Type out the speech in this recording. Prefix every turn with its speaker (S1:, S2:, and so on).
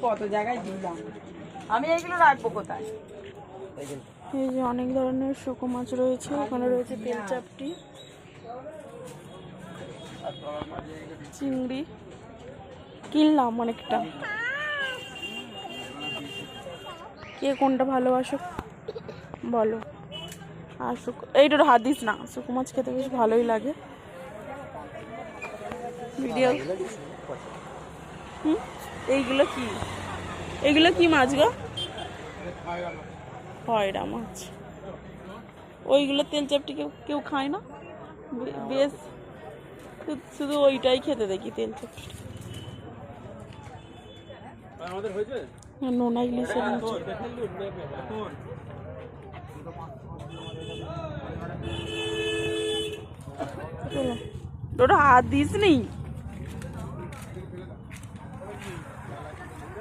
S1: কত জায়গায় দিলাম আমি, এইগুলো রাখবো কোথায়?
S2: এই যে অনেক ধরনের শুকো মাছ রয়েছে, ওখানে রয়েছে তেল চাপটি, চিংড়ি কিনলাম অনেকটা। কে কোনটা ভালোবাসো বলো। আর এইটার হাত দিস না, শুকো মাছ খেতে বেশ ভালোই লাগে। ভিডিও এইগুলো কি, এগুলো কি মাছ গো? পয়রা মাছ। ওইগুলো তেল চাপটি কেউ কেউ খায় না, বেশ শুধু ওইটাই খেতে দেখি তেল চাপটি। নোনা ইলিশের নিচে ওটা হাত দিস নি।